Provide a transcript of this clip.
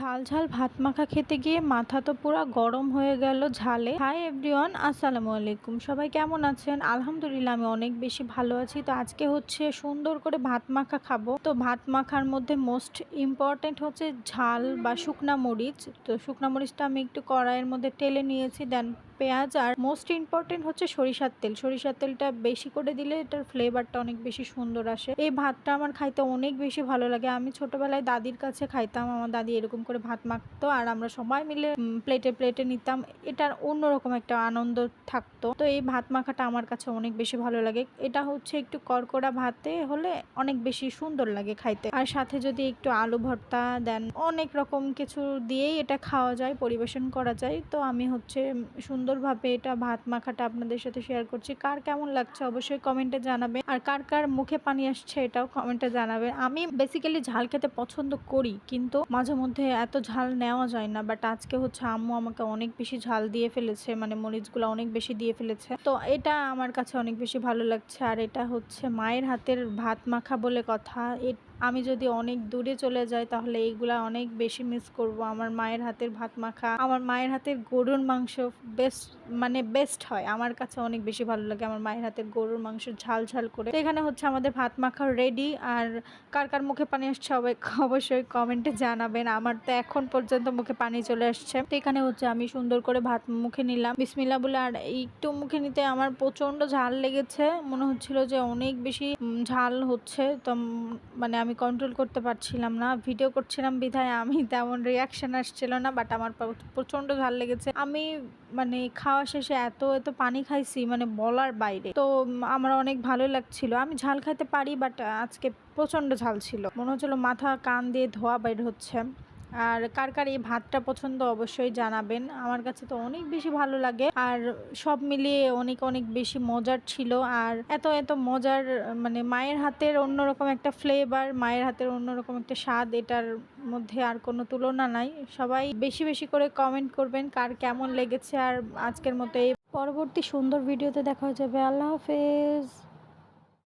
ঝাল ঝাল ভাত মাখা খেতে গিয়ে মাথা তো পুরা গরম হয়ে গেল ঝালে। হাই এভরিওয়ান, আসসালামু আলাইকুম। সবাই কেমন আছেন? আলহামদুলিল্লাহ আমি অনেক বেশি ভালো আছি। তো আজকে হচ্ছে সুন্দর করে ভাত মাখা খাবো। তো ভাত মাখার মধ্যে মোস্ট ইম্পর্টেন্ট হচ্ছে ঝাল বা শুকনা মরিচ। তো শুকনা মরিচটা আমি একটু কড়াইয়ের মধ্যে টেলে নিয়েছি, দেন পেঁয়াজ, আর মোস্ট ইম্পর্টেন্ট হচ্ছে সরিষার তেল। সরিষার তেলটা বেশি করে দিলে এটার ফ্লেভারটা অনেক বেশি সুন্দর আসে। এই ভাতটা আমার খাইতে অনেক বেশি ভালো লাগে। আমি ছোটবেলায় দাদির কাছে খাইতাম, আমার দাদি এরকম করে ভাত মাখতো আর আমরা সবাই মিলে প্লেটে প্লেটে নিতাম। এটার অন্যরকম একটা আনন্দ থাকতো। তো এই ভাত মাখাটা আমার কাছে অনেক বেশি ভালো লাগে। এটা হচ্ছে একটু কড়কড়া ভাতে হলে অনেক বেশি সুন্দর লাগে খাইতে, আর সাথে যদি একটু আলু ভর্তা দেন, অনেক রকম কিছু দিয়েই এটা খাওয়া যায়, পরিবেশন করা যায়। তো আমি হচ্ছে সুন্দরভাবে এটা ভাত মাখাটা আপনাদের সাথে শেয়ার করছি। কার কেমন লাগছে অবশ্যই কমেন্টে জানাবে, আর কার কার মুখে পানি আসছে এটাও কমেন্টে জানাবে। আমি বেসিক্যালি ঝাল খেতে পছন্দ করি, কিন্তু মাঝে মধ্যে এত ঝাল নেওয়া যায় না। বাট আজকে হচ্ছে আম্মু আমাকে অনেক বেশি ঝাল দিয়ে ফেলেছে, মানে মরিচগুলো অনেক বেশি দিয়ে ফেলেছে। তো এটা আমার কাছে অনেক বেশি ভালো লাগছে। আর এটা হচ্ছে মায়ের হাতের ভাত মাখা বলে কথা। আমি যদি অনেক দূরে চলে যাই তাহলে এইগুলা অনেক বেশি মিস করব। আমার মায়ের হাতের ভাত মাখা, আমার মায়ের হাতের গরুর মাংস বেস্ট, মানে বেস্ট হয় আমার কাছে, অনেক বেশি ভালো লাগে আমার মায়ের হাতের গরুর মাংস ঝাল ঝাল করে। তো এখানে হচ্ছে আমাদের ভাত মাখা রেডি। আর কার কার মুখে পানি আসছে সবাই অবশ্যই কমেন্টে জানাবেন। আমার তো এখন পর্যন্ত মুখে পানি চলে আসছে। তো এখানে হচ্ছে আমি সুন্দর করে ভাত মুখে নিলাম বিসমিল্লাহ বলে, আর একটু মুখে নিতে আমার প্রচন্ড ঝাল লেগেছে, মনে হচ্ছিল যে অনেক বেশি ঝাল হচ্ছে। তো মানে আমি কন্ট্রোল করতে পারছিলাম না, ভিডিও করছিলাম বিধায় আমি তেমন রিয়াকশন আসছিল না। বাট আমার প্রচন্ড ঝাল লেগেছে। আমি মানে খাওয়া শেষে এত এত পানি খাইছি, মানে বলার বাইরে। তো আমার অনেক ভালো লাগছিল। আমি ঝাল খাইতে পারি, বাট আজকে প্রচন্ড ঝাল ছিল, মনে হচ্ছিল মাথা কান দিয়ে ধোয়া বাইর হচ্ছে। আর কার কার এই ভাতটা পছন্দ অবশ্যই জানাবেন। আমার কাছে তো অনেক বেশি ভালো লাগে, আর সব মিলিয়ে অনেক অনেক বেশি মজার ছিল। আর এত এত মজার, মানে মায়ের হাতের অন্যরকম একটা ফ্লেভার, মায়ের হাতের অন্যরকম একটা স্বাদ, এটার মধ্যে আর কোনো তুলনা নাই। সবাই বেশি বেশি করে কমেন্ট করবেন কার কেমন লেগেছে। আর আজকের মতো এই পরবর্তী সুন্দর ভিডিওতে দেখা যাবে। আল্লাহ হাফেজ।